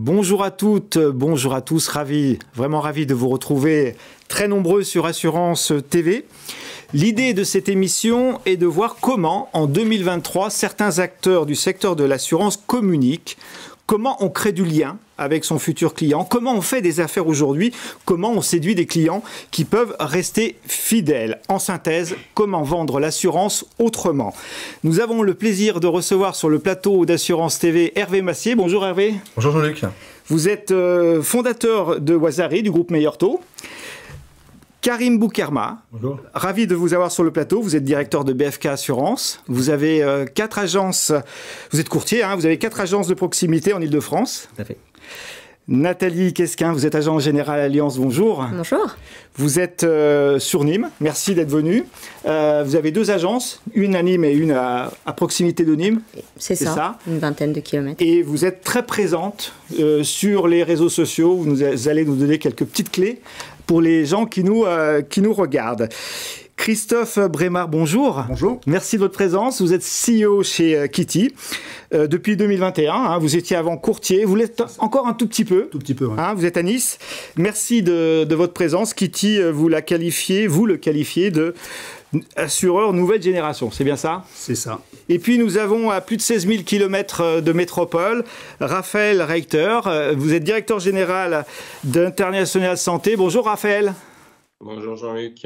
Bonjour à toutes, bonjour à tous, vraiment ravi de vous retrouver très nombreux sur Assurance TV. L'idée de cette émission est de voir comment, en 2023, certains acteurs du secteur de l'assurance communiquent, comment on crée du lien avec son futur client, comment on fait des affaires aujourd'hui, comment on séduit des clients qui peuvent rester fidèles. En synthèse, comment vendre l'assurance autrement. Nous avons le plaisir de recevoir sur le plateau d'Assurance TV Hervé Massier. Bonjour Hervé. Bonjour Jean-Luc. Vous êtes fondateur de Wasari, du groupe Meilleur Taux. Karim Boukerma, bonjour. Ravi de vous avoir sur le plateau. Vous êtes directeur de BFK Assurance. Vous avez 4 agences, vous êtes courtier, hein, vous avez 4 agences de proximité en Ile-de-France. Tout à fait. Nathalie Quesquin, vous êtes agent général Alliance, bonjour. Bonjour. Vous êtes sur Nîmes, merci d'être venu. Vous avez 2 agences, une à Nîmes et une à proximité de Nîmes. C'est ça, une vingtaine de kilomètres. Et vous êtes très présente sur les réseaux sociaux, vous allez nous donner quelques petites clés pour les gens qui nous regardent. Christophe Brémard, bonjour. Bonjour. Merci de votre présence. Vous êtes CEO chez Kitty depuis 2021. Hein, vous étiez avant courtier. Vous l'êtes encore un tout petit peu. Tout petit peu, oui. Hein, vous êtes à Nice. Merci de votre présence. Kitty, vous le qualifiez de assureur nouvelle génération. C'est bien ça? C'est ça. Et puis nous avons à plus de 16 000 km de métropole, Raphaël Reiter. Vous êtes directeur général d'International Santé. Bonjour Raphaël. Bonjour Jean-Luc.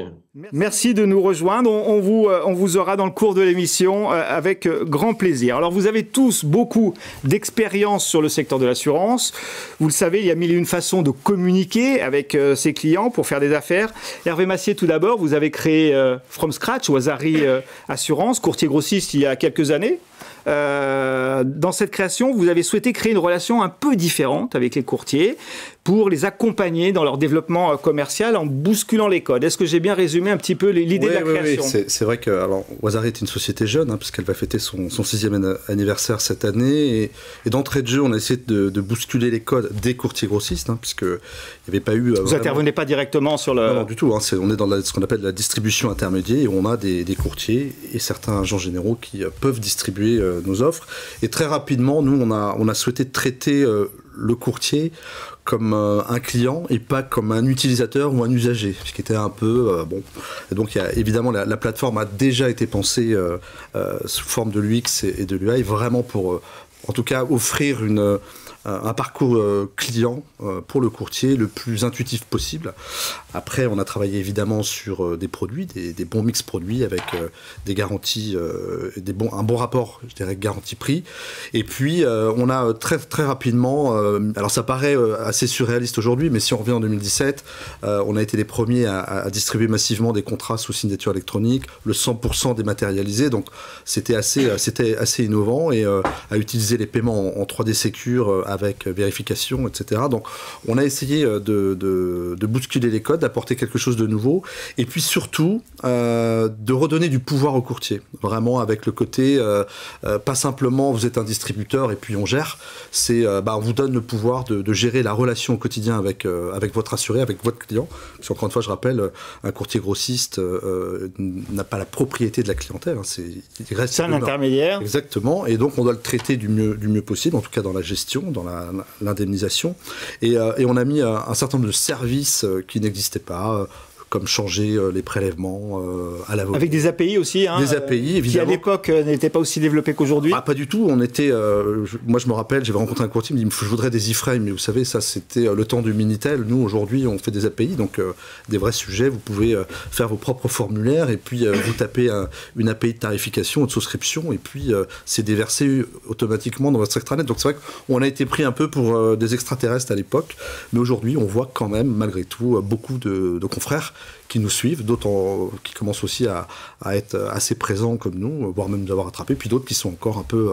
Merci de nous rejoindre. On vous aura dans le cours de l'émission avec grand plaisir. Alors vous avez tous beaucoup d'expérience sur le secteur de l'assurance. Vous le savez, il y a mille et une façons de communiquer avec ses clients pour faire des affaires. Hervé Massier, tout d'abord, vous avez créé From Scratch, Wasari Assurance, courtier grossiste il y a quelques années. Dans cette création, vous avez souhaité créer une relation un peu différente avec les courtiers pour les accompagner dans leur développement commercial en bousculant les codes. Est-ce que j'ai bien résumé un petit peu l'idée de la création? Oui. C'est vrai que Wasari est une société jeune, hein, puisqu'elle va fêter son 6e anniversaire cette année. Et d'entrée de jeu, on a essayé de bousculer les codes des courtiers grossistes, hein, puisqu'il n'y avait pas eu... Vous n'intervenez pas directement sur le... Non, du tout. Hein, on est dans ce qu'on appelle la distribution intermédiaire et on a des courtiers et certains agents généraux qui peuvent distribuer nos offres. Et très rapidement, nous, on a souhaité traiter le courtier comme un client et pas comme un utilisateur ou un usager, ce qui était un peu bon. Et donc, évidemment, la plateforme a déjà été pensée sous forme de l'UX et de l'UI, vraiment pour, en tout cas, offrir un parcours client pour le courtier le plus intuitif possible. Après, on a travaillé évidemment sur des produits, des bons mix produits avec des garanties, un bon rapport, je dirais, garantie-prix. Et puis, on a très, très rapidement, alors ça paraît assez surréaliste aujourd'hui, mais si on revient en 2017, on a été les premiers à distribuer massivement des contrats sous signature électronique, le 100% dématérialisé, donc c'était assez innovant, et à utiliser les paiements en 3D Secure avec vérification, etc. Donc, on a essayé de bousculer les codes, d'apporter quelque chose de nouveau, et puis surtout, de redonner du pouvoir au courtier. Vraiment avec le côté, pas simplement vous êtes un distributeur et puis on gère, c'est on vous donne le pouvoir de gérer la relation au quotidien avec votre assuré, avec votre client. Parce qu'encore une fois, je rappelle, un courtier grossiste n'a pas la propriété de la clientèle. Hein, c'est un intermédiaire. Exactement, et donc on doit le traiter du mieux possible, en tout cas dans la gestion, dans l'indemnisation. Et on a mis un certain nombre de services qui n'existaient pas, comme changer les prélèvements à la volée. Avec des API aussi, hein, des API, évidemment. Qui à l'époque n'étaient pas aussi développés qu'aujourd'hui. Ah, pas du tout. On était, moi je me rappelle, j'avais rencontré un courtier, il me dit je voudrais des iframes, mais vous savez, ça c'était le temps du Minitel. Nous aujourd'hui on fait des API, donc des vrais sujets. Vous pouvez faire vos propres formulaires et puis vous tapez une API de tarification ou de souscription et puis c'est déversé automatiquement dans votre extranet. Donc c'est vrai qu'on a été pris un peu pour des extraterrestres à l'époque, mais aujourd'hui on voit quand même malgré tout beaucoup de confrères qui nous suivent, d'autres qui commencent aussi à être assez présents comme nous, voire même d'avoir attrapé, puis d'autres qui sont encore un peu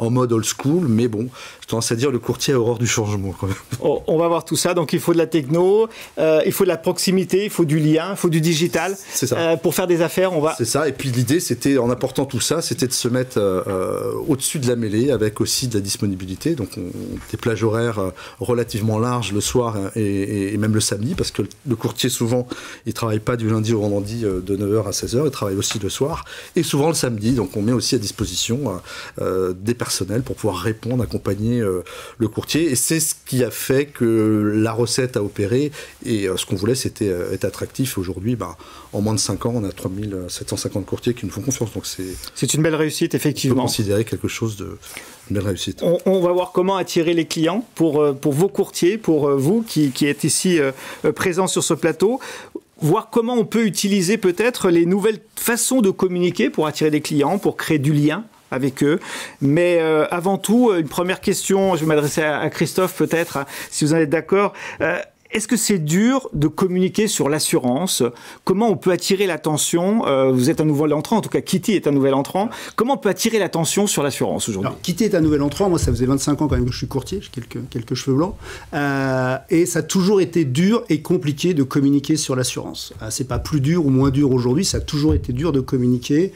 en mode old school, mais bon, je tendance à dire le courtier a horreur du changement quand même. On va voir tout ça, donc il faut de la techno, il faut de la proximité, il faut du lien, il faut du digital. C'est ça. Pour faire des affaires, on va... C'est ça, et puis l'idée, c'était, en apportant tout ça, c'était de se mettre au-dessus de la mêlée, avec aussi de la disponibilité, donc des plages horaires relativement larges le soir et même le samedi, parce que le courtier, souvent, il travaille travaille pas du lundi au vendredi de 9h à 16h, ils travaillent aussi le soir et souvent le samedi. Donc on met aussi à disposition des personnels pour pouvoir répondre, accompagner le courtier. Et c'est ce qui a fait que la recette a opéré et ce qu'on voulait, c'était être attractif. Aujourd'hui, en moins de 5 ans, on a 3750 courtiers qui nous font confiance. Donc c'est une belle réussite, effectivement. On peut considérer quelque chose de belle réussite. On va voir comment attirer les clients pour vos courtiers, pour vous qui êtes ici présents sur ce plateau. Voir comment on peut utiliser peut-être les nouvelles façons de communiquer pour attirer des clients, pour créer du lien avec eux. Mais avant tout, une première question, je vais m'adresser à Christophe peut-être, si vous en êtes d'accord. Est-ce que c'est dur de communiquer sur l'assurance? Comment on peut attirer l'attention? Vous êtes un nouvel entrant, en tout cas Kitty est un nouvel entrant. Comment on peut attirer l'attention sur l'assurance aujourd'hui? Kitty est un nouvel entrant, moi ça faisait 25 ans quand même que je suis courtier, j'ai quelques cheveux blancs. Et ça a toujours été dur et compliqué de communiquer sur l'assurance. C'est pas plus dur ou moins dur aujourd'hui, ça a toujours été dur de communiquer.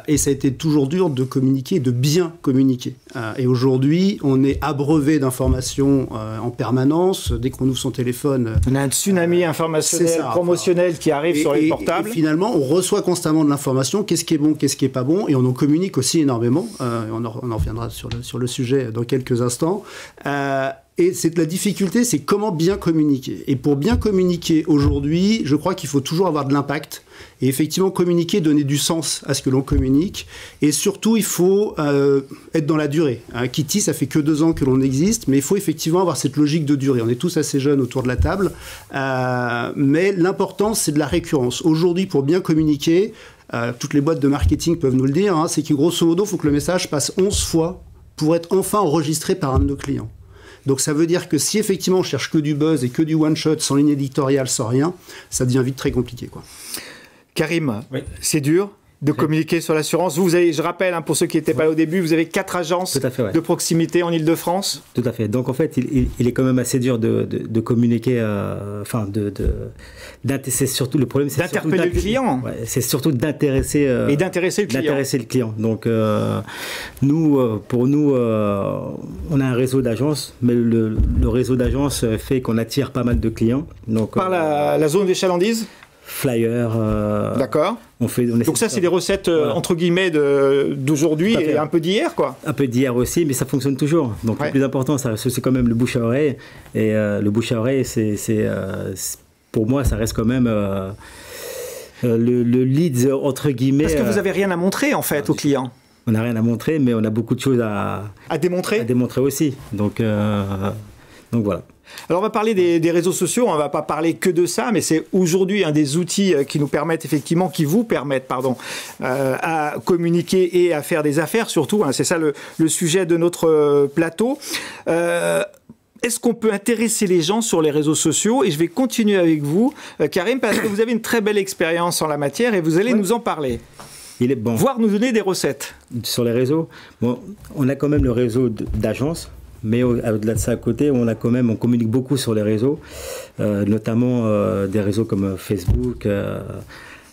Et ça a été toujours dur de communiquer et de bien communiquer. Et aujourd'hui, on est abreuvé d'informations en permanence. Dès qu'on ouvre son téléphone, on a un tsunami informationnel, promotionnel qui arrive sur les portables. Et finalement, on reçoit constamment de l'information, qu'est-ce qui est bon, qu'est-ce qui n'est pas bon, et on en communique aussi énormément. On en reviendra sur le sujet dans quelques instants. Et la difficulté, c'est comment bien communiquer. Et pour bien communiquer aujourd'hui, je crois qu'il faut toujours avoir de l'impact. Et effectivement, communiquer, donner du sens à ce que l'on communique. Et surtout, il faut être dans la durée. Kitty, ça fait que 2 ans que l'on existe, mais il faut effectivement avoir cette logique de durée. On est tous assez jeunes autour de la table. Mais l'important, c'est de la récurrence. Aujourd'hui, pour bien communiquer, toutes les boîtes de marketing peuvent nous le dire, c'est que grosso modo, il faut que le message passe 11 fois pour être enfin enregistré par un de nos clients. Donc ça veut dire que si effectivement on cherche que du buzz et que du one-shot, sans ligne éditoriale, sans rien, ça devient vite très compliqué, quoi. Karim, oui. C'est dur de communiquer sur l'assurance. Vous avez, je rappelle, pour ceux qui n'étaient pas là au début, vous avez 4 agences de proximité en Île-de-France. Tout à fait. Donc en fait, il est quand même assez dur de communiquer, c'est surtout le problème, c'est d'interpeller le client. Ouais, c'est surtout d'intéresser et d'intéresser le client. Donc pour nous, on a un réseau d'agences, mais le réseau d'agences fait qu'on attire pas mal de clients. Donc par la zone des chalandises. Flyer. D'accord. Donc ça, c'est des recettes entre guillemets d'aujourd'hui et un peu d'hier, quoi. Un peu d'hier aussi, mais ça fonctionne toujours. Donc le plus important, c'est quand même le bouche à oreille. Et le bouche à oreille, pour moi, ça reste quand même le lead entre guillemets. Parce que vous n'avez rien à montrer en fait aux clients. On n'a rien à montrer, mais on a beaucoup de choses à démontrer. À démontrer aussi. Donc voilà. Alors on va parler des réseaux sociaux, on ne va pas parler que de ça, mais c'est aujourd'hui un des outils qui vous permettent à communiquer et à faire des affaires surtout, c'est ça le sujet de notre plateau. Est-ce qu'on peut intéresser les gens sur les réseaux sociaux? Et je vais continuer avec vous, Karim, parce que vous avez une très belle expérience en la matière et vous allez nous en parler. Il est bon. Voire nous donner des recettes. Sur les réseaux, on a quand même le réseau d'agences. Mais au-delà de ça, à côté, on communique beaucoup sur les réseaux, notamment des réseaux comme Facebook,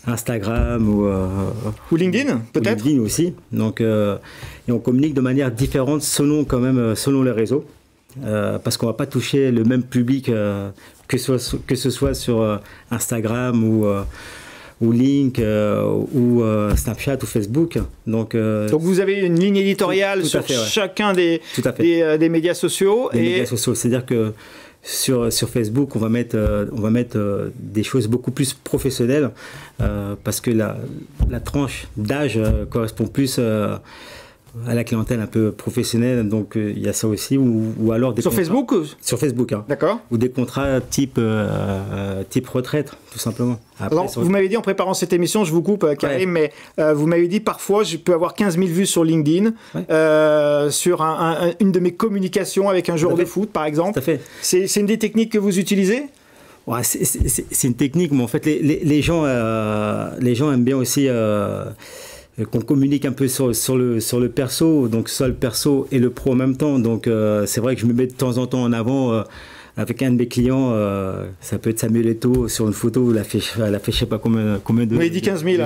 Instagram ou LinkedIn, peut-être. LinkedIn aussi. Donc, et on communique de manière différente selon les réseaux, parce qu'on ne va pas toucher le même public que ce soit sur Instagram ou Link, ou Snapchat, ou Facebook. Donc vous avez une ligne éditoriale sur chacun des médias sociaux. Médias sociaux, c'est-à-dire que sur Facebook, on va mettre des choses beaucoup plus professionnelles, parce que la tranche d'âge correspond plus à la clientèle un peu professionnelle, donc il y a ça aussi, ou alors des sur contrats, Facebook. Sur Facebook, d'accord. Ou des contrats type retraite, tout simplement. Après, alors, vous m'avez dit en préparant cette émission, je vous coupe, Karim, mais vous m'avez dit parfois je peux avoir 15 000 vues sur LinkedIn, sur une de mes communications avec un joueur de foot, par exemple. Tout à fait. C'est une des techniques que vous utilisez? Ouais, c'est une technique, mais en fait, les gens aiment bien aussi qu'on communique un peu sur le perso, donc soit le perso et le pro en même temps. Donc c'est vrai que je me mets de temps en temps en avant avec un de mes clients, ça peut être Samuel Eto'o sur une photo où elle a fait je sais pas combien de... Vous m'avez dit 15 000.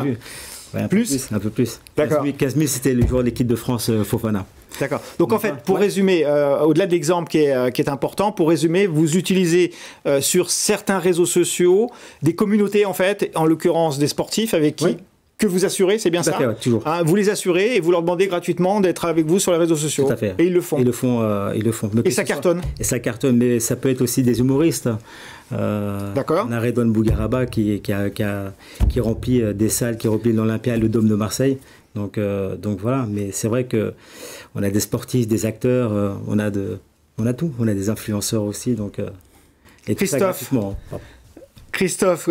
Ouais, un peu plus. D'accord. 15 000, c'était le jour de l'équipe de France Fofana. D'accord. Donc en fait, pour résumer, au-delà de l'exemple qui est important, pour résumer, vous utilisez sur certains réseaux sociaux des communautés, en fait, en l'occurrence des sportifs avec qui que vous assurez, c'est bien ça? Fait, toujours. Vous les assurez et vous leur demandez gratuitement d'être avec vous sur les réseaux sociaux. Tout à fait. Et ils le font. Ils le font. Donc, et ça cartonne. Et ça cartonne, mais ça peut être aussi des humoristes. D'accord. On a Redouane Bougaraba qui remplit des salles, qui remplit l'Olympia et le Dôme de Marseille. Donc voilà, mais c'est vrai que on a des sportifs, des acteurs, on a tout, on a des influenceurs aussi, donc. Et Christophe,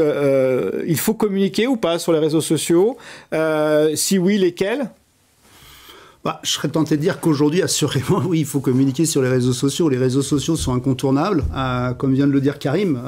il faut communiquer ou pas sur les réseaux sociaux? Si oui, lesquels? Je serais tenté de dire qu'aujourd'hui, assurément, oui, il faut communiquer sur les réseaux sociaux. Les réseaux sociaux sont incontournables. Comme vient de le dire Karim,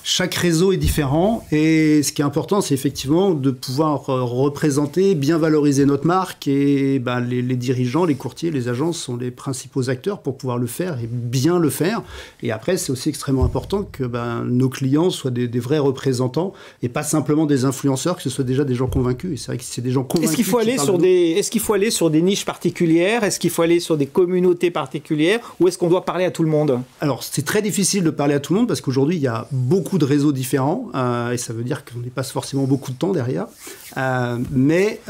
chaque réseau est différent et ce qui est important, c'est effectivement de pouvoir représenter, bien valoriser notre marque et les dirigeants, les courtiers, les agences sont les principaux acteurs pour pouvoir le faire et bien le faire. Et après, c'est aussi extrêmement important que nos clients soient des vrais représentants et pas simplement des influenceurs, que ce soit déjà des gens convaincus. Et c'est vrai que c'est des gens convaincus. Est-ce qu'il faut aller sur des niches particulières? Est-ce qu'il faut aller sur des communautés particulières? Ou est-ce qu'on doit parler à tout le monde? Alors, c'est très difficile de parler à tout le monde parce qu'aujourd'hui, il y a beaucoup de réseaux différents et ça veut dire qu'on n'y passe forcément beaucoup de temps derrière. Mais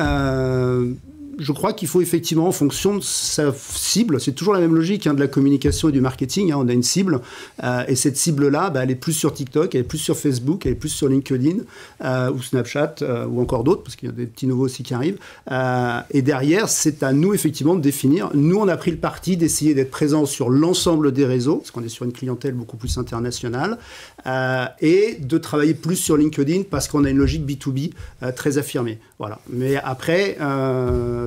je crois qu'il faut effectivement, en fonction de sa cible, c'est toujours la même logique de la communication et du marketing. On a une cible et cette cible-là, elle est plus sur TikTok, elle est plus sur Facebook, elle est plus sur LinkedIn ou Snapchat ou encore d'autres, parce qu'il y a des petits nouveaux aussi qui arrivent. Et derrière, c'est à nous effectivement de définir. Nous, on a pris le parti d'essayer d'être présents sur l'ensemble des réseaux, parce qu'on est sur une clientèle beaucoup plus internationale, et de travailler plus sur LinkedIn parce qu'on a une logique B2B très affirmée. Voilà. Mais après,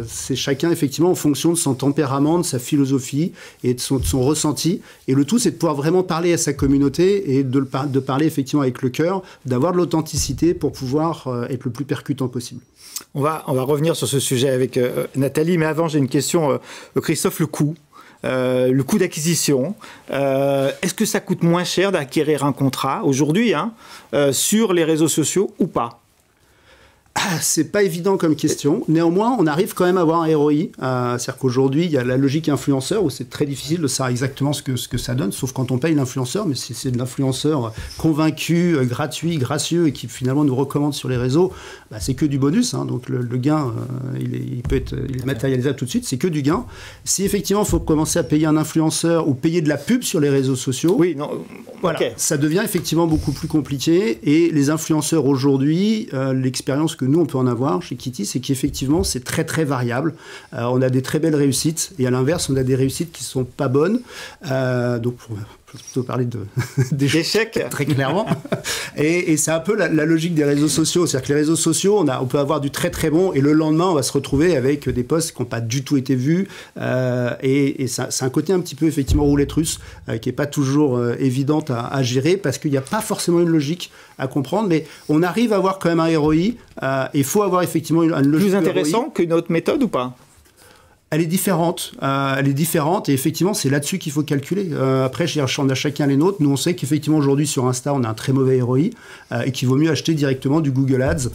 c'est chacun effectivement en fonction de son tempérament, de sa philosophie et de son ressenti. Et le tout, c'est de pouvoir vraiment parler à sa communauté et de parler effectivement avec le cœur, d'avoir de l'authenticité pour pouvoir être le plus percutant possible. On va revenir sur ce sujet avec Nathalie, mais avant j'ai une question, Christophe, le coût d'acquisition. Est-ce que ça coûte moins cher d'acquérir un contrat aujourd'hui sur les réseaux sociaux ou pas? C'est pas évident comme question. Néanmoins, on arrive quand même à avoir un ROI. C'est-à-dire qu'aujourd'hui, il y a la logique influenceur où c'est très difficile de savoir exactement ce que ça donne, sauf quand on paye l'influenceur. Mais si c'est de l'influenceur convaincu, gratuit, gracieux et qui finalement nous recommande sur les réseaux, c'est que du bonus. Donc le gain, il est matérialisable tout de suite. C'est que du gain. Si effectivement, il faut commencer à payer un influenceur ou payer de la pub sur les réseaux sociaux, voilà, ça devient effectivement beaucoup plus compliqué. Et les influenceurs aujourd'hui, l'expérience que nous, on peut en avoir chez Kitty, c'est qu'effectivement, c'est très, très variable. On a des très belles réussites et à l'inverse, on a des réussites qui ne sont pas bonnes. Donc, pour plutôt parler d'échecs, très clairement. Et c'est un peu la logique des réseaux sociaux. C'est-à-dire que les réseaux sociaux, on peut avoir du très, très bon et le lendemain, on va se retrouver avec des posts qui n'ont pas du tout été vus. Et c'est un côté un petit peu, effectivement, roulette russe qui n'est pas toujours évidente à gérer parce qu'il n'y a pas forcément une logique à comprendre. Mais on arrive à avoir quand même un ROI. Il faut avoir effectivement une logique. Plus intéressant qu'une autre méthode ou pas? Elle est différente et effectivement c'est là-dessus qu'il faut calculer. Après, on a chacun les nôtres. Nous, on sait qu'effectivement aujourd'hui sur Insta, on a un très mauvais ROI et qu'il vaut mieux acheter directement du Google Ads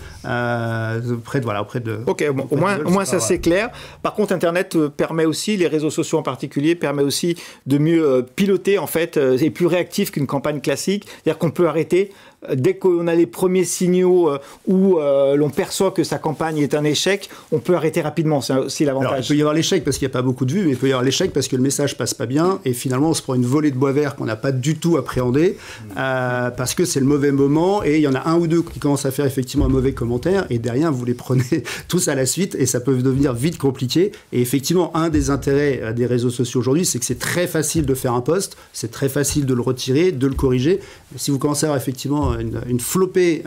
auprès de. Ok, bon, au moins ça c'est clair. Par contre, Internet permet aussi, les réseaux sociaux en particulier, permet aussi de mieux piloter en fait, et plus réactif qu'une campagne classique. C'est-à-dire qu'on peut arrêter. Dès qu'on a les premiers signaux où l'on perçoit que sa campagne est un échec, on peut arrêter rapidement. C'est aussi l'avantage. Alors, il peut y avoir l'échec parce qu'il n'y a pas beaucoup de vues, mais il peut y avoir l'échec parce que le message passe pas bien et finalement on se prend une volée de bois vert qu'on n'a pas du tout appréhendé parce que c'est le mauvais moment et il y en a un ou deux qui commencent à faire effectivement un mauvais commentaire et derrière vous les prenez tous à la suite et ça peut devenir vite compliqué. Et effectivement, un des intérêts des réseaux sociaux aujourd'hui, c'est que c'est très facile de faire un post, c'est très facile de le retirer, de le corriger. Mais si vous commencez à avoir effectivement une flopée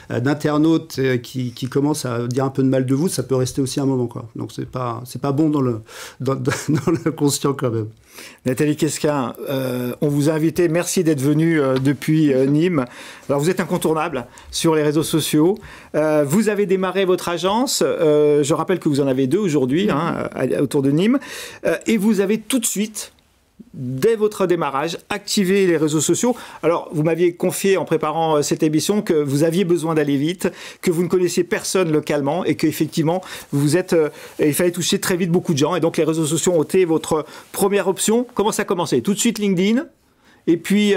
d'internautes qui commencent à dire un peu de mal de vous, ça peut rester aussi un moment, quoi. Donc c'est pas bon dans le conscient quand même. Nathalie Quesquin, on vous a invité, merci d'être venu depuis Nîmes. Alors vous êtes incontournable sur les réseaux sociaux. Vous avez démarré votre agence, je rappelle que vous en avez deux aujourd'hui autour de Nîmes, et vous avez tout de suite dès votre démarrage, activer les réseaux sociaux. Alors, vous m'aviez confié en préparant cette émission que vous aviez besoin d'aller vite, que vous ne connaissiez personne localement et qu'effectivement, il fallait toucher très vite beaucoup de gens. Et donc, les réseaux sociaux ont été votre première option. Comment ça a commencé? Tout de suite LinkedIn. Et puis,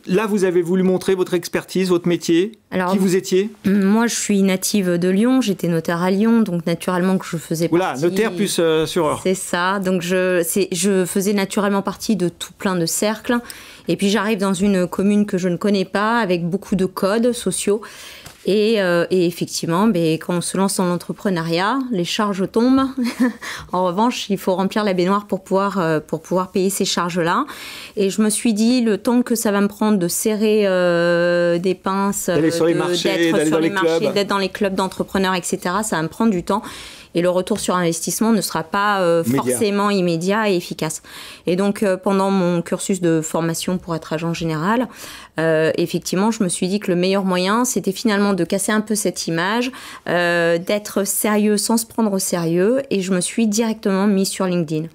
là, vous avez voulu montrer votre expertise, votre métier. Alors, qui vous étiez? Moi, je suis native de Lyon. J'étais notaire à Lyon, donc naturellement que je faisais partie... Voilà, notaire plus assureur. C'est ça. Donc, je faisais naturellement partie de tout plein de cercles. Et puis, j'arrive dans une commune que je ne connais pas, avec beaucoup de codes sociaux. Et effectivement, quand on se lance dans l'entrepreneuriat, les charges tombent. En revanche, il faut remplir la baignoire pour pouvoir payer ces charges-là. Et je me suis dit, le temps que ça va me prendre de serrer des pinces, d'être sur les marchés, d'être dans les clubs d'entrepreneurs, etc., ça va me prendre du temps. Et le retour sur investissement ne sera pas forcément immédiat et efficace. Et donc, pendant mon cursus de formation pour être agent général, effectivement, je me suis dit que le meilleur moyen, c'était finalement de casser un peu cette image, d'être sérieux sans se prendre au sérieux. Et je me suis directement mise sur LinkedIn.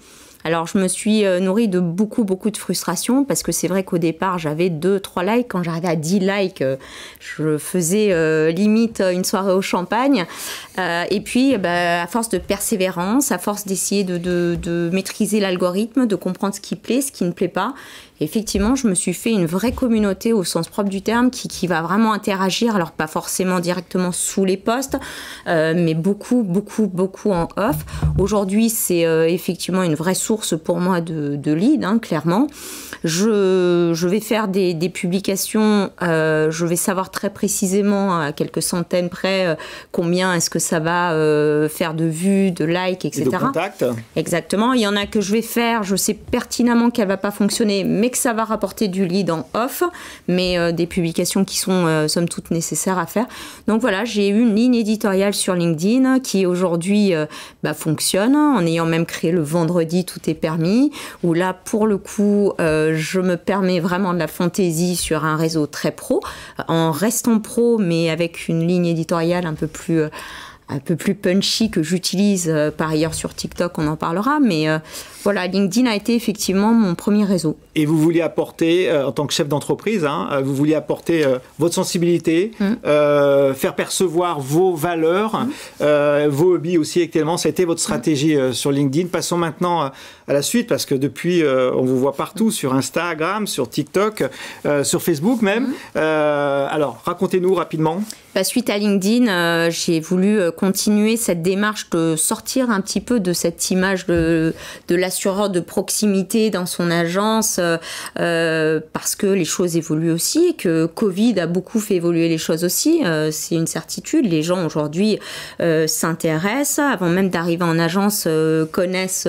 Alors, je me suis nourrie de beaucoup de frustration parce que c'est vrai qu'au départ, j'avais 2-3 likes. Quand j'arrivais à 10 likes, je faisais limite une soirée au champagne. Et puis, à force de persévérance, à force d'essayer de maîtriser l'algorithme, de comprendre ce qui plaît, ce qui ne plaît pas, effectivement, je me suis fait une vraie communauté au sens propre du terme qui va vraiment interagir, alors pas forcément directement sous les posts, mais beaucoup en off. Aujourd'hui, c'est effectivement une vraie source pour moi de leads, clairement. Je vais faire des publications, je vais savoir très précisément, à quelques centaines près, combien est-ce que ça va faire de vues, de likes, etc. Et de contacts. Exactement. Il y en a que je vais faire, je sais pertinemment qu'elle ne va pas fonctionner, mais que ça va rapporter du lead en off, mais des publications qui sont somme toute nécessaires à faire. Donc voilà, j'ai eu une ligne éditoriale sur LinkedIn qui aujourd'hui fonctionne, en ayant même créé le vendredi tout est permis, où là pour le coup je me permets vraiment de la fantaisie sur un réseau très pro, en restant pro mais avec une ligne éditoriale un peu plus punchy que j'utilise par ailleurs sur TikTok, on en parlera, mais voilà, LinkedIn a été effectivement mon premier réseau. Et vous vouliez apporter, en tant que chef d'entreprise, vous vouliez apporter votre sensibilité, faire percevoir vos valeurs, vos hobbies aussi actuellement. Ça a été votre stratégie sur LinkedIn. Passons maintenant à la suite, parce que depuis, on vous voit partout, sur Instagram, sur TikTok, sur Facebook même. Alors, racontez-nous rapidement. Suite à LinkedIn, j'ai voulu continuer cette démarche de sortir un petit peu de cette image de l'assureur de proximité dans son agence, parce que les choses évoluent aussi, que Covid a beaucoup fait évoluer les choses aussi. C'est une certitude. Les gens aujourd'hui s'intéressent, avant même d'arriver en agence, connaissent,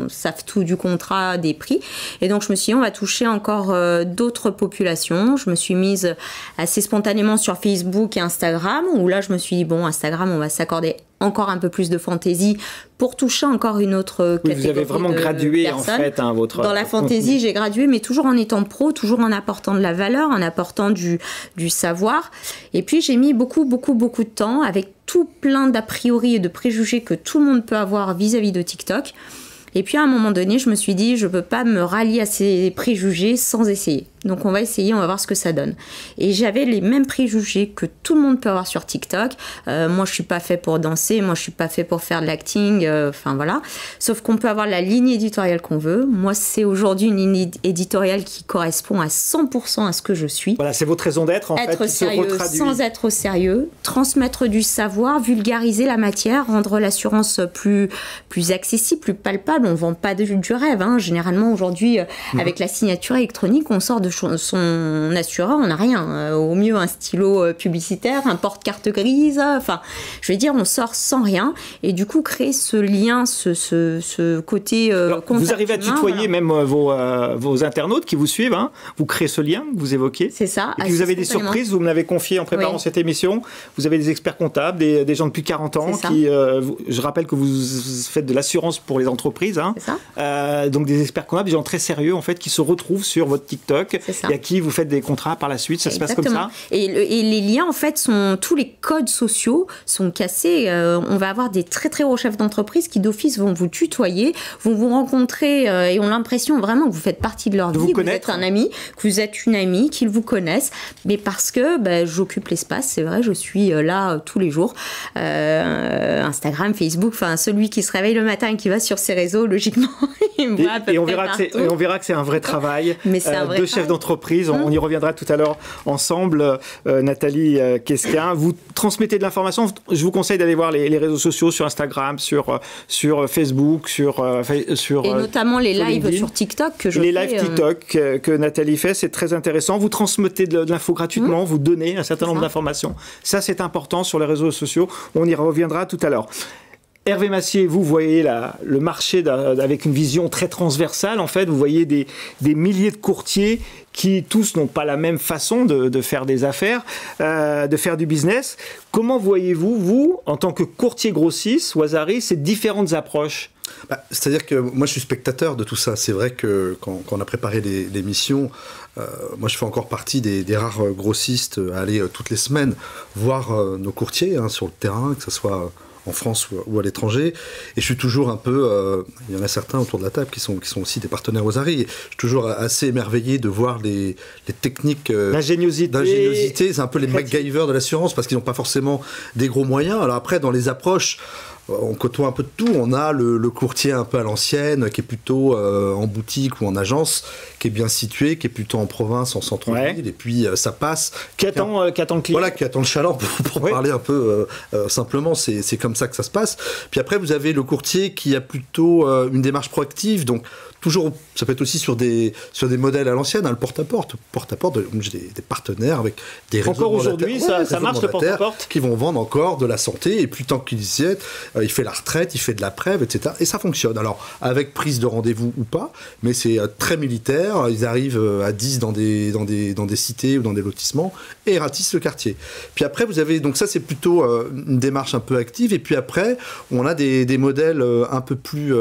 savent tout du contrat, des prix. Et donc je me suis dit, on va toucher encore d'autres populations. Je me suis mise assez spontanément sur Facebook et Instagram, où là je me suis dit, bon, Instagram, on va s'accorder encore un peu plus de fantaisie pour toucher encore une autre catégorie. Vous avez vraiment gradué en fait votre... Dans la fantaisie, j'ai gradué, mais toujours en étant pro, toujours en apportant de la valeur, en apportant du savoir. Et puis j'ai mis beaucoup de temps, avec tout plein d'a priori et de préjugés que tout le monde peut avoir vis-à-vis de TikTok. Et puis à un moment donné, je me suis dit, je ne peux pas me rallier à ces préjugés sans essayer. Donc on va essayer, on va voir ce que ça donne. Et j'avais les mêmes préjugés que tout le monde peut avoir sur TikTok. Moi, je suis pas fait pour danser, moi, je suis pas fait pour faire de l'acting, enfin voilà. Sauf qu'on peut avoir la ligne éditoriale qu'on veut. Moi, c'est aujourd'hui une ligne éditoriale qui correspond à 100% à ce que je suis. Voilà, c'est votre raison d'être en fait. Être sérieux sans être sérieux, transmettre du savoir, vulgariser la matière, rendre l'assurance plus accessible, plus palpable. On vend pas du rêve. Généralement, aujourd'hui, avec la signature électronique, on sort de son assureur, on n'a rien. Au mieux, un stylo publicitaire, un porte-carte grise. Enfin, je vais dire, on sort sans rien. Et du coup, créer ce lien, ce côté contact vous arrivez à tutoyer voilà. même vos internautes qui vous suivent. Vous créez ce lien que vous évoquez. C'est ça. Et puis vous avez des surprises. Vous me l'avez confié en préparant cette émission. Vous avez des experts comptables, des gens de plus de 40 ans qui... je rappelle que vous faites de l'assurance pour les entreprises. C'est ça. Donc des experts comptables, des gens très sérieux en fait qui se retrouvent sur votre TikTok et à qui vous faites des contrats par la suite. Ça se passe comme ça? Et les liens, en fait, tous les codes sociaux sont cassés. On va avoir des très très hauts chefs d'entreprise qui d'office vont vous tutoyer, vont vous rencontrer et ont l'impression vraiment que vous faites partie de leur vie, que vous êtes un ami, que vous êtes une amie, qu'ils vous connaissent, mais parce que j'occupe l'espace, c'est vrai, je suis là tous les jours. Instagram, Facebook, enfin celui qui se réveille le matin et qui va sur ses réseaux, logiquement, il me voit à peu près partout. Et on verra que c'est un vrai travail de chef d'entreprise. On y reviendra tout à l'heure ensemble. Nathalie Quesquin, vous transmettez de l'information. Je vous conseille d'aller voir les réseaux sociaux sur Instagram, sur Facebook, et notamment les lives sur TikTok que je fais. Les lives TikTok que Nathalie fait, c'est très intéressant. Vous transmettez de l'info gratuitement, vous donnez un certain nombre d'informations. Ça, c'est important sur les réseaux sociaux. On y reviendra tout à l'heure. Hervé Massier, vous voyez le marché avec une vision très transversale. En fait, vous voyez des milliers de courtiers qui tous n'ont pas la même façon de faire des affaires, de faire du business. Comment voyez-vous, vous, en tant que courtier grossiste, Wasari, ces différentes approches? C'est-à-dire que moi, je suis spectateur de tout ça. C'est vrai que quand on a préparé l'émission, moi, je fais encore partie des rares grossistes à aller toutes les semaines voir nos courtiers sur le terrain, que ce soit en France ou à l'étranger, et je suis toujours un peu, il y en a certains autour de la table qui sont aussi des partenaires Wasari, et je suis toujours assez émerveillé de voir les techniques d'ingéniosité, c'est un peu les MacGyver de l'assurance, parce qu'ils n'ont pas forcément des gros moyens. Alors après, dans les approches, on côtoie un peu de tout. On a le courtier un peu à l'ancienne, qui est plutôt en boutique ou en agence, qui est bien situé, qui est plutôt en province, en centre-ville, et puis ça passe. Qui attend le client. Voilà, qui attend le chaland pour parler un peu simplement. C'est comme ça que ça se passe. Puis après, vous avez le courtier qui a plutôt une démarche proactive, donc toujours, ça peut être aussi sur des modèles à l'ancienne, le porte-à-porte. Porte-à-porte, j'ai des partenaires avec des réseaux encore aujourd'hui, ça marche le porte-à-porte, qui vont vendre encore de la santé, et puis tant qu'ils y est, il fait la retraite, il fait de la prêve, etc. Et ça fonctionne. Alors, avec prise de rendez-vous ou pas, mais c'est très militaire. Ils arrivent à 10 dans des cités ou dans des lotissements et ratissent le quartier. Puis après, vous avez, donc ça, c'est plutôt une démarche un peu active. Et puis après, on a des modèles un peu plus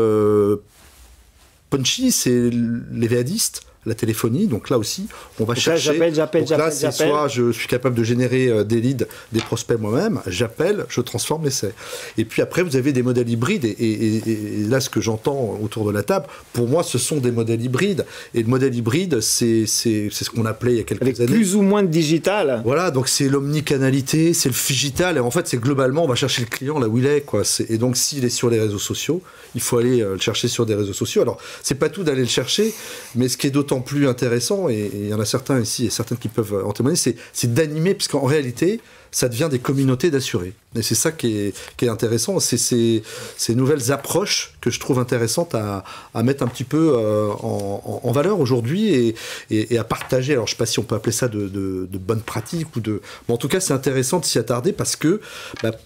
punchy, c'est les VADistes, la téléphonie. Donc là aussi, on va chercher. J'appelle. Soit je suis capable de générer des leads, des prospects moi-même, j'appelle, je transforme l'essai. Et puis après, vous avez des modèles hybrides. Et là, ce que j'entends autour de la table, pour moi, ce sont des modèles hybrides. Et le modèle hybride, c'est ce qu'on appelait il y a quelques années. Plus ou moins de digital. Voilà, donc c'est l'omnicanalité, c'est le figital. Et en fait, c'est globalement, on va chercher le client là où il est, quoi. Et donc, s'il est sur les réseaux sociaux, il faut aller le chercher sur des réseaux sociaux. Alors, c'est pas tout d'aller le chercher, mais ce qui est d'autant plus intéressant, et il y en a certains ici et certaines qui peuvent en témoigner, c'est d'animer, puisqu'en réalité, ça devient des communautés d'assurés. Et c'est ça qui est intéressant, c'est ces nouvelles approches que je trouve intéressantes à mettre un petit peu en valeur aujourd'hui et à partager. Alors je ne sais pas si on peut appeler ça de bonnes pratiques mais en tout cas c'est intéressant de s'y attarder parce que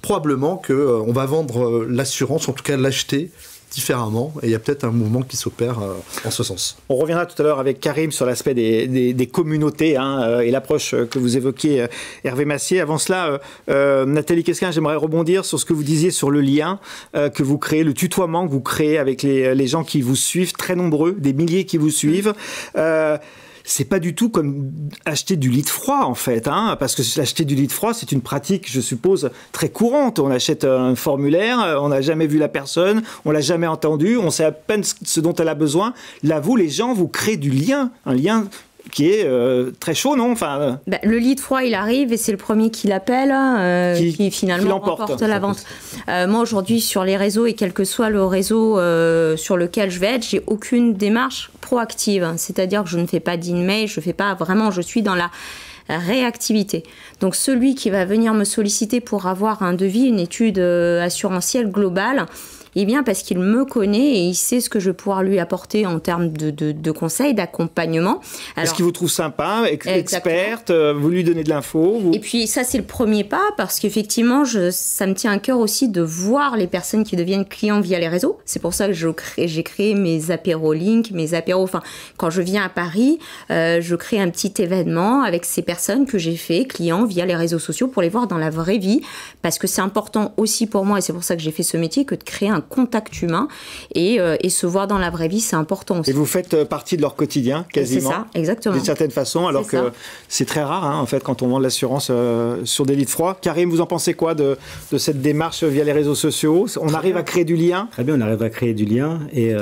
probablement qu'on va vendre l'assurance, en tout cas l'acheter différemment, et il y a peut-être un mouvement qui s'opère en ce sens. On reviendra tout à l'heure avec Karim sur l'aspect des communautés et l'approche que vous évoquiez, Hervé Massier. Avant cela, Nathalie Quesquin, j'aimerais rebondir sur ce que vous disiez sur le lien que vous créez, le tutoiement que vous créez avec les gens qui vous suivent, très nombreux, des milliers qui vous suivent. C'est pas du tout comme acheter du lit froid, en fait, parce que acheter du lit froid, c'est une pratique, je suppose, très courante. On achète un formulaire, on n'a jamais vu la personne, on l'a jamais entendue, on sait à peine ce dont elle a besoin. Là, vous, les gens, vous créez du lien, un lien qui est très chaud, non? Le lit froid, il arrive et c'est le premier qui l'appelle, qui finalement remporte la vente. Moi, aujourd'hui, sur les réseaux, et quel que soit le réseau sur lequel je vais être, j'ai aucune démarche proactive. C'est-à-dire que je ne fais pas d'email, je suis dans la réactivité. Donc, celui qui va venir me solliciter pour avoir un devis, une étude assurantielle globale, eh bien, parce qu'il me connaît et il sait ce que je vais pouvoir lui apporter en termes de conseils, d'accompagnement. Est-ce qu'il vous trouve sympa, experte, vous lui donnez de l'info Et puis ça, c'est le premier pas, parce qu'effectivement, ça me tient à cœur aussi de voir les personnes qui deviennent clients via les réseaux. C'est pour ça que j'ai créé mes apéros Link, mes apéros... Enfin, quand je viens à Paris, je crée un petit événement avec ces personnes que j'ai fait, clients via les réseaux sociaux, pour les voir dans la vraie vie, parce que c'est important aussi pour moi, et c'est pour ça que j'ai fait ce métier, que de créer un contact humain et se voir dans la vraie vie, c'est important aussi. Et vous faites partie de leur quotidien, quasiment. C'est ça, exactement. D'une certaine façon, alors que c'est très rare, hein, en fait, quand on vend de l'assurance sur des lits de froid. Karim, vous en pensez quoi de cette démarche via les réseaux sociaux? On arrive à créer du lien? Très bien, on arrive à créer du lien. Et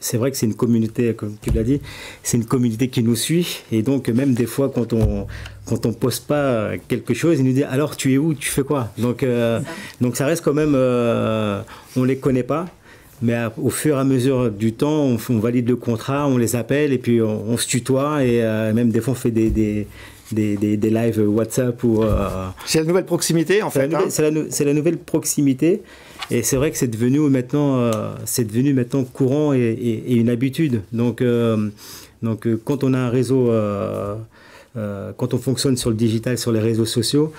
c'est vrai que c'est une communauté, comme tu l'as dit, c'est une communauté qui nous suit. Et donc, même des fois, quand on poste pas quelque chose, ils nous disent alors tu es où, tu fais quoi? Donc ça reste quand même, on les connaît pas, mais au fur et à mesure du temps, on valide le contrat, on les appelle et puis on se tutoie et même des fois on fait des lives WhatsApp ou. C'est la nouvelle proximité en fait. C'est la nouvelle proximité. Et c'est vrai que c'est devenu maintenant courant et une habitude. Donc quand on a un réseau, quand on fonctionne sur le digital, sur les réseaux sociaux,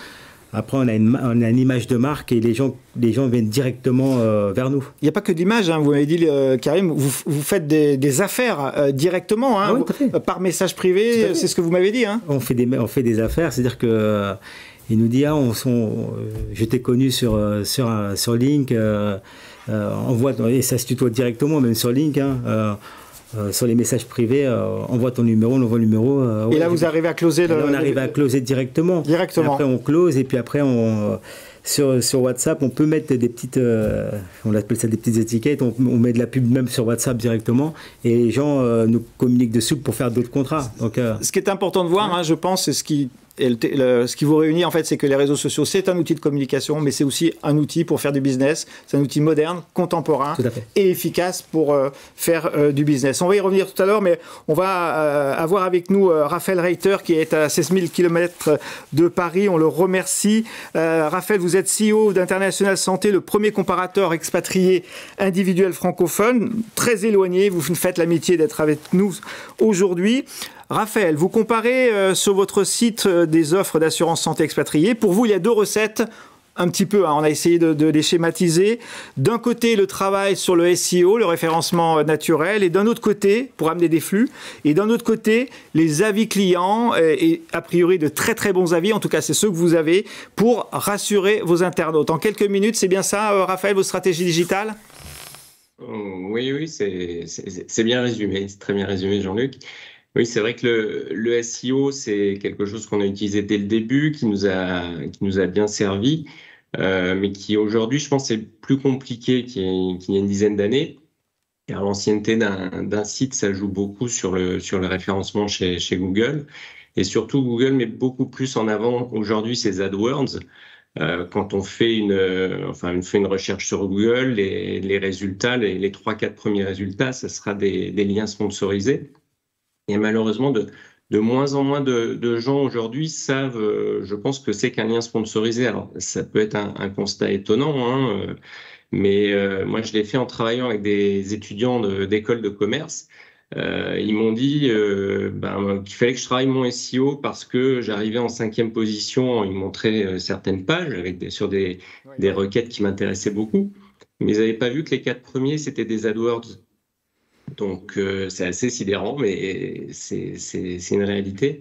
après on a une image de marque et les gens viennent directement vers nous. Il n'y a pas que d'image, hein. Vous m'avez dit, Karim, vous faites des affaires directement, hein, par message privé, c'est ce que vous m'avez dit. Hein. On fait des affaires, c'est-à-dire que il nous dit je t'ai connu sur Link, et ça se tutoie directement même sur Link. Hein, sur les messages privés, envoie ton numéro, on envoie le numéro. Et là, vous arrivez à closer on arrive à closer directement. Et après, on close, et puis après, sur WhatsApp, on peut mettre des petites, on appelle ça des petites étiquettes, on met de la pub même sur WhatsApp directement, et les gens nous communiquent dessus pour faire d'autres contrats. Donc, ce qui est important de voir, hein, je pense, c'est ce qui vous réunit, en fait, c'est que les réseaux sociaux, c'est un outil de communication, mais c'est aussi un outil pour faire du business. C'est un outil moderne, contemporain et efficace pour faire du business. On va y revenir tout à l'heure, mais on va avoir avec nous Raphaël Reiter, qui est à 16 000 km de Paris. On le remercie. Raphaël, vous êtes CEO d'International Santé, le premier comparateur expatrié individuel francophone, très éloigné. Vous faites l'amitié d'être avec nous aujourd'hui. Raphaël, vous comparez sur votre site des offres d'assurance santé expatriée. Pour vous, il y a deux recettes, un petit peu, hein, on a essayé de les schématiser. D'un côté, le travail sur le SEO, le référencement naturel, et d'un autre côté, pour amener des flux, et d'un autre côté, les avis clients, et a priori de très très bons avis, en tout cas c'est ceux que vous avez, pour rassurer vos internautes. En quelques minutes, c'est bien ça, Raphaël, vos stratégies digitales ? Oui, c'est bien résumé, c'est très bien résumé, Jean-Luc. Oui, c'est vrai que le SEO, c'est quelque chose qu'on a utilisé dès le début, qui nous a bien servi, mais qui aujourd'hui, je pense, c'est plus compliqué qu'il y a une dizaine d'années. Car l'ancienneté d'un site, ça joue beaucoup sur le référencement chez Google. Et surtout, Google met beaucoup plus en avant aujourd'hui ses AdWords. Quand on fait une recherche sur Google, les résultats, les 3-4 premiers résultats, ça sera des liens sponsorisés. Et malheureusement, de moins en moins de gens aujourd'hui savent, je pense, que c'est qu'un lien sponsorisé. Alors, ça peut être un constat étonnant, hein, mais moi, je l'ai fait en travaillant avec des étudiants d'école de commerce. Ils m'ont dit qu'il fallait que je travaille mon SEO parce que j'arrivais en 5e position. Ils montraient certaines pages sur des requêtes qui m'intéressaient beaucoup. Mais ils n'avaient pas vu que les 4 premiers, c'était des AdWords. Donc, c'est assez sidérant, mais c'est une réalité.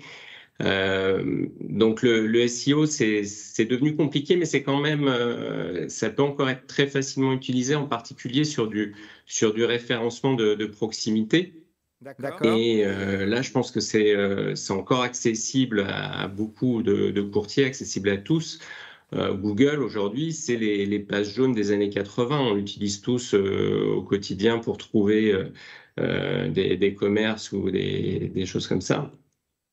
Donc, le SEO, c'est devenu compliqué, mais c'est quand même, ça peut encore être très facilement utilisé, en particulier sur du référencement de proximité. D'accord. Et là, je pense que c'est encore accessible à beaucoup de courtiers, accessible à tous. Google, aujourd'hui, c'est les pages jaunes des années 80. On l'utilise tous au quotidien pour trouver des commerces ou des choses comme ça.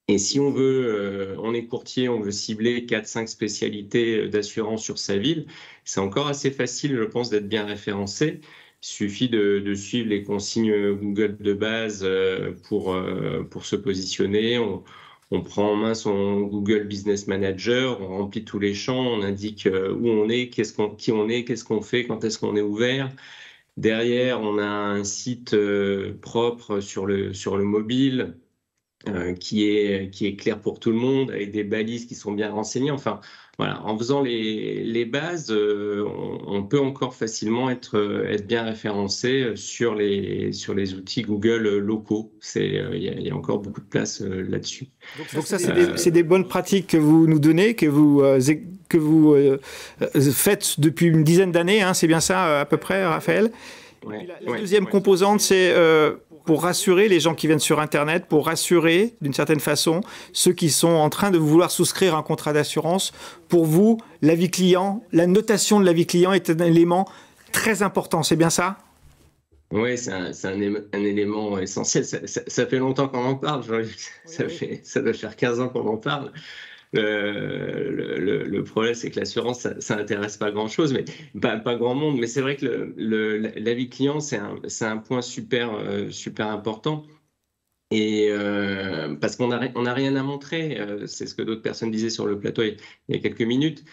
Et si on est courtier, on veut cibler 4-5 spécialités d'assurance sur sa ville, c'est encore assez facile, je pense, d'être bien référencé. Il suffit de suivre les consignes Google de base pour se positionner. On prend en main son Google Business Manager, on remplit tous les champs, on indique où on est, qui on est, qu'est-ce qu'on fait, quand est-ce qu'on est ouvert. Derrière, on a un site propre sur le mobile qui est clair pour tout le monde, avec des balises qui sont bien renseignées. Enfin, voilà, en faisant les bases, on peut encore facilement être bien référencé sur les outils Google locaux. Il y a encore beaucoup de place là-dessus. Donc ça, c'est des bonnes pratiques que vous nous donnez, que que vous faites depuis une dizaine d'années, hein, c'est bien ça à peu près, Raphaël. Ouais, la deuxième composante, c'est pour rassurer les gens qui viennent sur Internet, pour rassurer d'une certaine façon ceux qui sont en train de vouloir souscrire un contrat d'assurance. Pour vous, l'avis client, la notation de l'avis client est un élément très important, c'est bien ça ? Oui, c'est un élément essentiel. Ça fait longtemps qu'on en parle. Ça doit faire 15 ans qu'on en parle. Le problème, c'est que l'assurance, ça n'intéresse pas grand-chose, mais pas grand monde. Mais c'est vrai que l'avis client, c'est un point super important. Et parce qu'on n'a rien à montrer, c'est ce que d'autres personnes disaient sur le plateau il y a quelques minutes.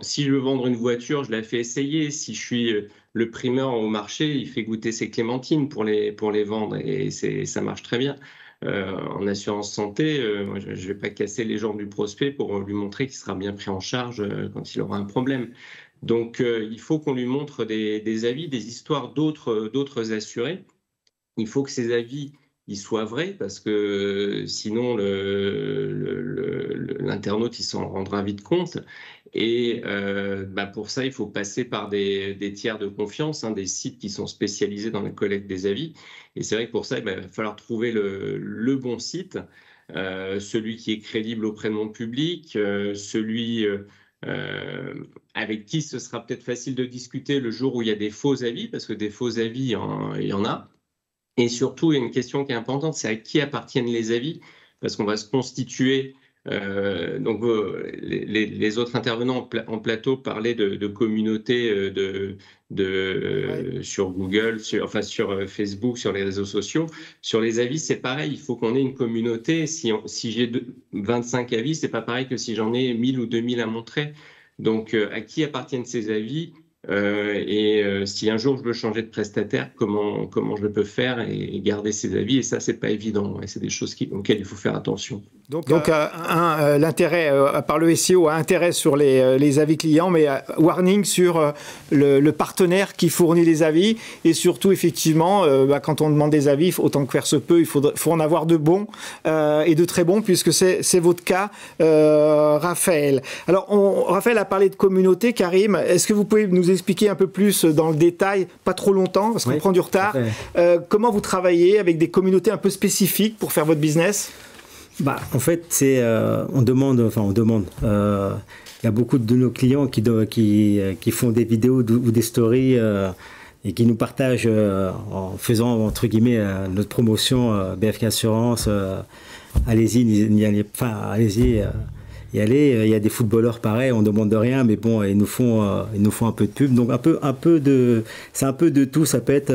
Si je veux vendre une voiture, je la fais essayer. Si je suis le primeur au marché, il fait goûter ses clémentines pour les vendre, et ça marche très bien. En assurance santé, moi, je ne vais pas casser les jambes du prospect pour lui montrer qu'il sera bien pris en charge quand il aura un problème. Donc il faut qu'on lui montre des avis, des histoires d'autres assurés. Il faut que ces avis il soit vrai, parce que sinon l'internaute il s'en rendra vite compte. Et pour ça, il faut passer par des tiers de confiance, hein, des sites qui sont spécialisés dans la collecte des avis. Et c'est vrai que pour ça, il va falloir trouver le bon site, celui qui est crédible auprès de mon public, celui avec qui ce sera peut-être facile de discuter le jour où il y a des faux avis, parce que des faux avis, il y en a. Et surtout, il y a une question qui est importante, c'est à qui appartiennent les avis, parce qu'on va se constituer. Les autres intervenants en plateau parlaient de communautés sur Google, sur Facebook, sur les réseaux sociaux. Sur les avis, c'est pareil, il faut qu'on ait une communauté. Si j'ai 25 avis, c'est pas pareil que si j'en ai 1000 ou 2000 à montrer. Donc, à qui appartiennent ces avis ? Si un jour je veux changer de prestataire, comment je peux faire et garder ces avis, et ça c'est pas évident, et c'est des choses auxquelles il faut faire attention. Donc l'intérêt par le SEO a intérêt sur les avis clients, mais warning sur le partenaire qui fournit les avis, et surtout effectivement quand on demande des avis, autant que faire se peut, il faut en avoir de bons et de très bons, puisque c'est votre cas, Raphaël. Alors Raphaël a parlé de communauté. Karim, est-ce que vous pouvez nous expliquer un peu plus dans le détail, pas trop longtemps parce qu'on prend du retard, comment vous travaillez avec des communautés un peu spécifiques pour faire votre business? En fait, on demande. Il y a beaucoup de nos clients qui font des vidéos ou des stories et qui nous partagent en faisant entre guillemets notre promotion BFK Assurance. Allez-y, allez-y. Y aller. Il y a des footballeurs pareils, on demande de rien, mais bon, ils nous font un peu de pub, donc c'est un peu de tout. Ça peut être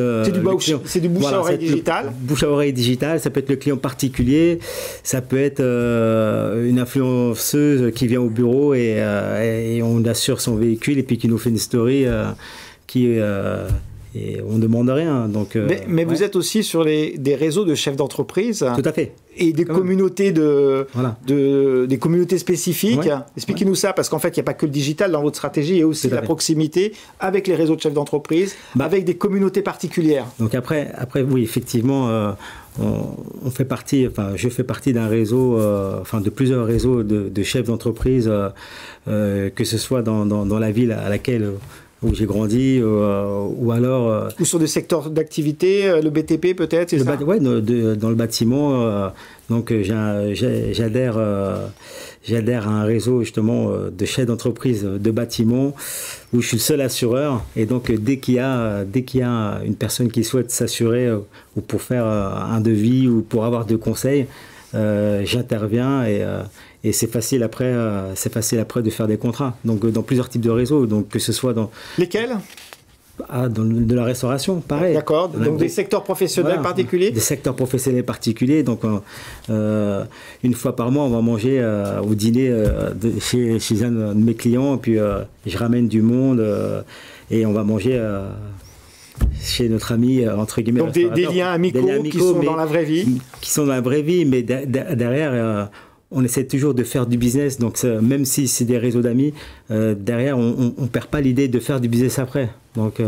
c'est du bouche à oreille digital. Bouche à oreille digital, ça peut être le client particulier, ça peut être une influenceuse qui vient au bureau et on assure son véhicule et puis qui nous fait une story et on ne demande rien. Donc, mais vous êtes aussi sur des réseaux de chefs d'entreprise. Tout à fait. Et des communautés des communautés spécifiques. Ouais. Expliquez-nous ça, parce qu'en fait, il n'y a pas que le digital dans votre stratégie, il y a aussi la proximité avec les réseaux de chefs d'entreprise, avec des communautés particulières. Donc après oui, effectivement, on fait partie, je fais partie d'un réseau, de plusieurs réseaux de chefs d'entreprise, que ce soit dans la ville à laquelle où j'ai grandi, ou alors... ou sur des secteurs d'activité, le BTP peut-être, c'est ça ? Oui, dans le bâtiment. Donc j'adhère à un réseau justement de chefs d'entreprise de bâtiment où je suis le seul assureur. Et donc dès qu'il y a une personne qui souhaite s'assurer ou pour faire un devis ou pour avoir de conseils, j'interviens et c'est facile après de faire des contrats. Donc dans plusieurs types de réseaux, donc que ce soit dans lesquels de la restauration, pareil. D'accord. Donc des secteurs professionnels particuliers. Des secteurs professionnels particuliers. Donc une fois par mois, on va manger au dîner chez un de mes clients, puis je ramène du monde et on va manger. Chez notre ami, entre guillemets. Donc des liens amicaux qui sont dans la vraie vie. Qui sont dans la vraie vie, mais derrière, on essaie toujours de faire du business. Donc même si c'est des réseaux d'amis, derrière, on ne perd pas l'idée de faire du business après. Donc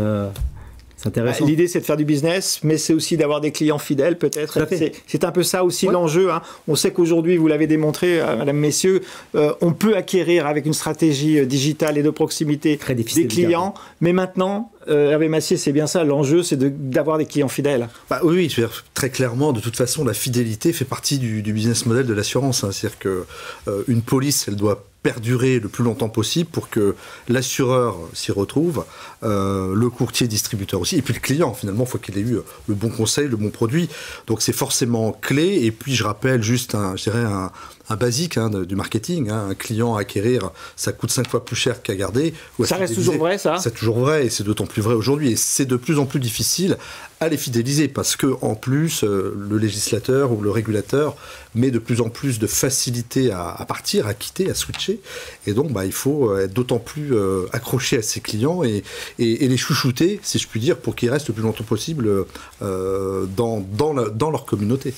intéressant. L'idée, c'est de faire du business, mais c'est aussi d'avoir des clients fidèles, peut-être. C'est un peu ça aussi l'enjeu. Hein. On sait qu'aujourd'hui, vous l'avez démontré, Madame, Messieurs, on peut acquérir avec une stratégie digitale et de proximité des clients, mais maintenant, Hervé Massier, c'est bien ça, l'enjeu, c'est d'avoir des clients fidèles. Oui, je veux dire, très clairement, de toute façon, la fidélité fait partie du business model de l'assurance. Hein. C'est-à-dire qu'une police, elle doit perdurer le plus longtemps possible pour que l'assureur s'y retrouve, le courtier distributeur aussi, et puis le client, finalement, il faut qu'il ait eu le bon conseil, le bon produit. Donc c'est forcément clé. Et puis je rappelle juste un basique du marketing. Un client à acquérir, ça coûte 5 fois plus cher qu'à garder. Ça reste toujours vrai, ça ? C'est toujours vrai, et c'est d'autant plus vrai aujourd'hui. Et c'est de plus en plus difficile à les fidéliser, parce que en plus, le législateur ou le régulateur met de plus en plus de facilité à partir, à quitter, à switcher. Et donc, il faut être d'autant plus accroché à ses clients et les chouchouter, si je puis dire, pour qu'ils restent le plus longtemps possible dans leur communauté.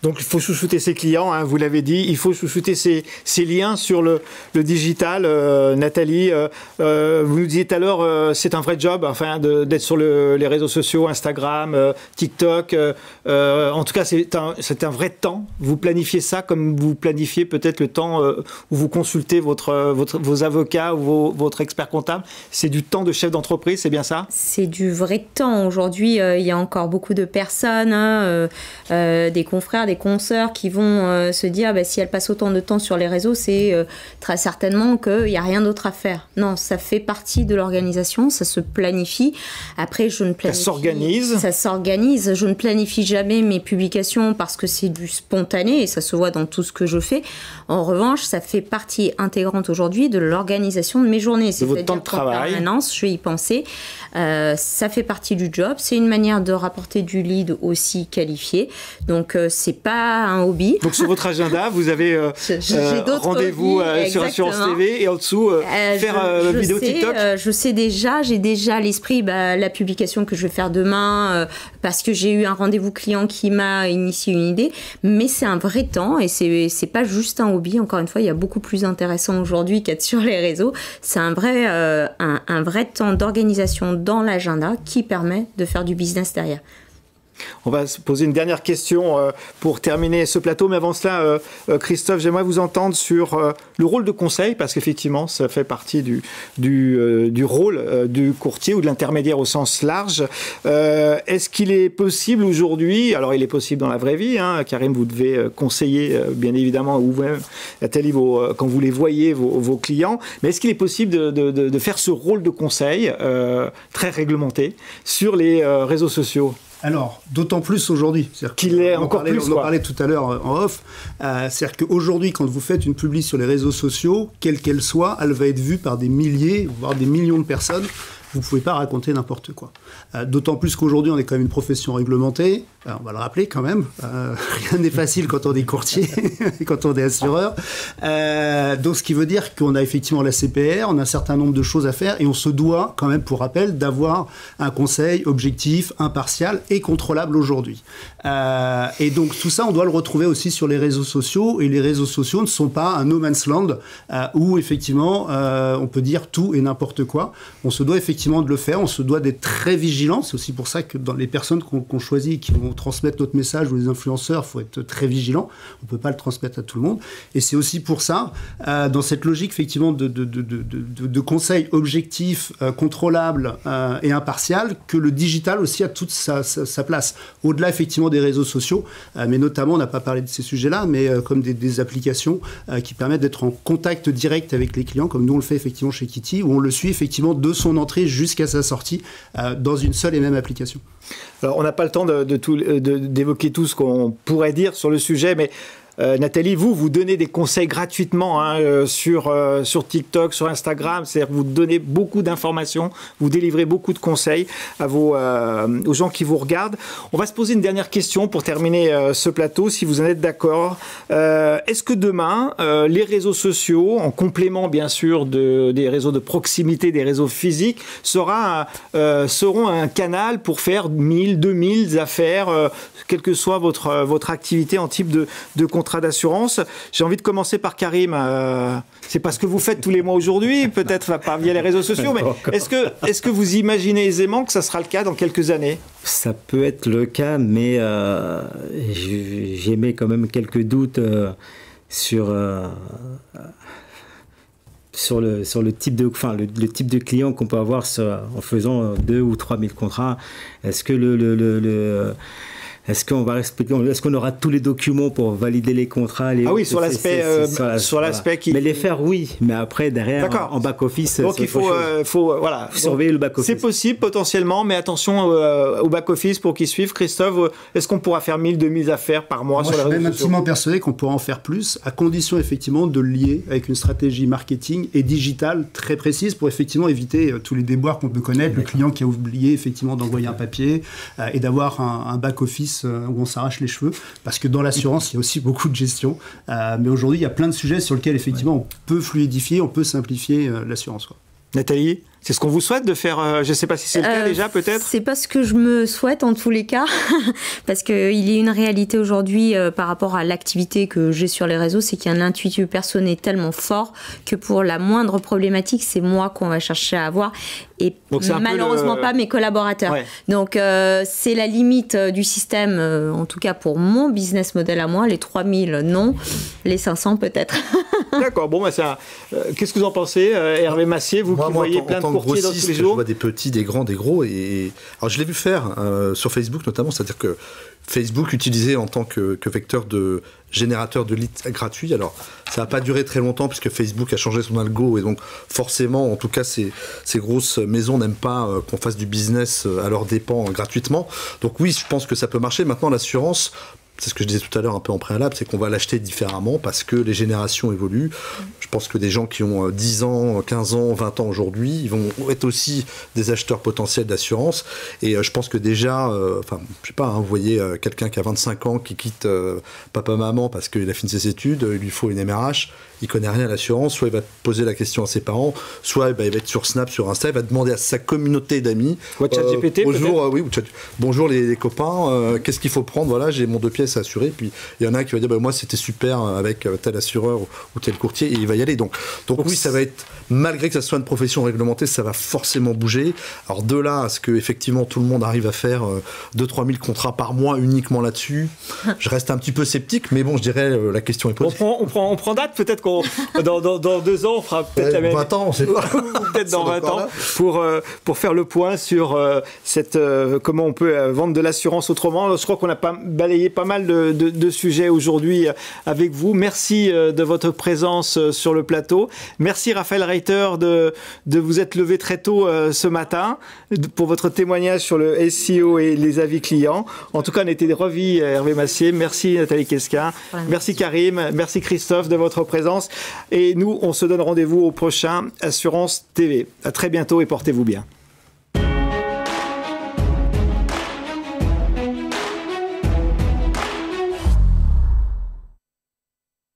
Donc il faut chouchouter ses clients, hein, vous l'avez dit, il faut chouchouter ses liens sur le digital. Nathalie, vous nous disiez tout à l'heure, c'est un vrai job d'être sur les réseaux sociaux, Instagram, TikTok. En tout cas, c'est un vrai temps. Vous planifiez ça comme vous planifiez peut-être le temps où vous consultez vos avocats ou votre expert comptable. C'est du temps de chef d'entreprise, c'est bien ça ? C'est du vrai temps. Aujourd'hui, il y a encore beaucoup de personnes, des confrères, des consoeurs qui vont se dire si elle passe autant de temps sur les réseaux, c'est très certainement qu'il n'y a rien d'autre à faire. Non, ça fait partie de l'organisation, ça se planifie. Après, je ne planifie... Ça s'organise. Je ne planifie jamais mes publications parce que c'est du spontané et ça se voit dans tout ce que je fais. En revanche, ça fait partie intégrante aujourd'hui de l'organisation de mes journées. De votre temps de travail. En permanence, je vais y penser. Ça fait partie du job. C'est une manière de rapporter du lead aussi qualifié. Donc, c'est pas un hobby. Donc, sur votre agenda, vous avez rendez-vous sur Assurance TV et en dessous, faire vidéo TikTok. Je sais déjà, j'ai déjà à l'esprit la publication que je vais faire demain parce que j'ai eu un rendez-vous client qui m'a initié une idée. Mais c'est un vrai temps et c'est pas juste un hobby. Encore une fois, il y a beaucoup plus intéressant aujourd'hui qu'être sur les réseaux. C'est un vrai temps d'organisation dans l'agenda qui permet de faire du business derrière. On va se poser une dernière question pour terminer ce plateau. Mais avant cela, Christophe, j'aimerais vous entendre sur le rôle de conseil, parce qu'effectivement, ça fait partie du rôle du courtier ou de l'intermédiaire au sens large. Est-ce qu'il est possible aujourd'hui, alors il est possible dans la vraie vie, hein, Karim, vous devez conseiller, bien évidemment, ou vous-même, Nathalie, quand vous les voyez, vos clients, mais est-ce qu'il est possible de faire ce rôle de conseil très réglementé sur les réseaux sociaux ? Alors, d'autant plus aujourd'hui. Qu'il est encore plus. On en parlait tout à l'heure en off. C'est-à-dire qu'aujourd'hui, quand vous faites une publi sur les réseaux sociaux, quelle qu'elle soit, elle va être vue par des milliers, voire des millions de personnes. Vous ne pouvez pas raconter n'importe quoi. D'autant plus qu'aujourd'hui, on est quand même une profession réglementée. On va le rappeler quand même. Rien n'est facile quand on est courtier, quand on est assureur. Donc, ce qui veut dire qu'on a effectivement la CPR, on a un certain nombre de choses à faire et on se doit quand même, pour rappel, d'avoir un conseil objectif, impartial et contrôlable aujourd'hui. Et donc, tout ça, on doit le retrouver aussi sur les réseaux sociaux. Et les réseaux sociaux ne sont pas un no man's land où, effectivement, on peut dire tout et n'importe quoi. On se doit effectivement de le faire, on se doit d'être très vigilant. C'est aussi pour ça que dans les personnes qu'on choisit, qui vont transmettre notre message, ou les influenceurs, il faut être très vigilant. On ne peut pas le transmettre à tout le monde. Et c'est aussi pour ça, dans cette logique effectivement de conseils objectifs, contrôlables et impartial, que le digital aussi a toute sa place. Au-delà effectivement des réseaux sociaux, mais notamment, on n'a pas parlé de ces sujets-là, mais comme des applications qui permettent d'être en contact direct avec les clients, comme nous on le fait effectivement chez Kitty, où on le suit effectivement de son entrée jusqu'à sa sortie dans une seule et même application. Alors, on n'a pas le temps d'évoquer tout ce qu'on pourrait dire sur le sujet, mais Nathalie, vous donnez des conseils gratuitement sur TikTok, sur Instagram, c'est-à-dire vous donnez beaucoup d'informations, vous délivrez beaucoup de conseils aux gens qui vous regardent. On va se poser une dernière question pour terminer ce plateau, si vous en êtes d'accord. Est-ce que demain, les réseaux sociaux, en complément bien sûr des réseaux de proximité, des réseaux physiques, seront un canal pour faire 1000, 2000 affaires, quelle que soit votre activité en type de contrat? contrat d'assurance. J'ai envie de commencer par Karim. C'est pas ce que vous faites tous les mois aujourd'hui, peut-être pas via les réseaux sociaux, mais est-ce que vous imaginez aisément que ça sera le cas dans quelques années? Ça peut être le cas, mais j'émets quand même quelques doutes sur le type de client qu'on peut avoir en faisant 2 ou 3 000 contrats. Est-ce que est-ce qu'on aura tous les documents pour valider les contrats? Oui, sur l'aspect qui... Mais les faire, oui. Mais après, derrière, en back-office... Donc, il faut surveiller le back-office. C'est possible, potentiellement, mais attention au back-office pour qu'ils suivent. Christophe, est-ce qu'on pourra faire 1000, 2000 affaires par mois sur les réseaux sociaux? Je suis même intimement persuadé qu'on pourra en faire plus, à condition, effectivement, de le lier avec une stratégie marketing et digitale très précise pour, effectivement, éviter tous les déboires qu'on peut connaître. Le client qui a oublié, effectivement, d'envoyer un papier et d'avoir un back-office où on s'arrache les cheveux, parce que dans l'assurance, il y a aussi beaucoup de gestion. Mais aujourd'hui, il y a plein de sujets sur lesquels, effectivement, on peut fluidifier, on peut simplifier l'assurance, quoi. Nathalie, c'est ce qu'on vous souhaite de faire? Je ne sais pas si c'est le cas déjà, peut-être. C'est pas ce que je me souhaite en tous les cas, parce qu'il y a une réalité aujourd'hui par rapport à l'activité que j'ai sur les réseaux, c'est qu'il y a un intuitif personnel tellement fort que pour la moindre problématique, c'est moi qu'on va chercher à avoir et malheureusement pas mes collaborateurs. Ouais. Donc c'est la limite du système, en tout cas pour mon business model à moi, les 3000 non, les 500 peut-être. D'accord, bon, qu'est-ce que vous en pensez, Hervé Massier, vous qui voyez plein de courtiers dans tous les jours? Je vois des petits, des grands, des gros. Alors je l'ai vu faire sur Facebook notamment, c'est-à-dire que Facebook utilisé en tant que vecteur de générateur de leads gratuits. Alors ça n'a pas duré très longtemps puisque Facebook a changé son algo et donc forcément, en tout cas, ces grosses maisons n'aiment pas qu'on fasse du business à leurs dépens gratuitement. Donc oui, je pense que ça peut marcher. Maintenant, l'assurance... C'est ce que je disais tout à l'heure un peu en préalable, c'est qu'on va l'acheter différemment parce que les générations évoluent. Je pense que des gens qui ont 10 ans, 15 ans, 20 ans aujourd'hui, ils vont être aussi des acheteurs potentiels d'assurance. Et je pense que déjà, je sais pas, vous voyez quelqu'un qui a 25 ans qui quitte papa-maman parce qu'il a fini ses études, il lui faut une MRH, il connaît rien à l'assurance, soit il va poser la question à ses parents, soit il va être sur Snap, sur Insta, il va demander à sa communauté d'amis. ChatGPT, bonjour, bonjour les copains, qu'est-ce qu'il faut prendre? Voilà, j'ai mon 2 pièces à assurer. Puis il y en a un qui va dire moi c'était super avec tel assureur ou tel courtier, et il va y aller. Donc oui, ça va être, malgré que ça soit une profession réglementée, ça va forcément bouger. Alors de là à ce que effectivement tout le monde arrive à faire 2-3 000 contrats par mois uniquement là-dessus, je reste un petit peu sceptique, mais bon, je dirais la question est posée. On prend date, peut-être qu'on dans 2 ans on fera peut-être la même. 20 ans, on sait pas. Peut-être dans 20 ans pour faire le point sur comment on peut vendre de l'assurance autrement. Je crois qu'on a balayé pas mal de sujets aujourd'hui avec vous. Merci de votre présence sur le plateau. Merci Raphaël Reiter de vous être levé très tôt ce matin pour votre témoignage sur le SEO et les avis clients. En tout cas, on était ravis, Hervé Massier. Merci Nathalie Quesquin. Merci Karim. Merci Christophe de votre présence. Et nous, on se donne rendez-vous au prochain Assurance TV. À très bientôt et portez-vous bien.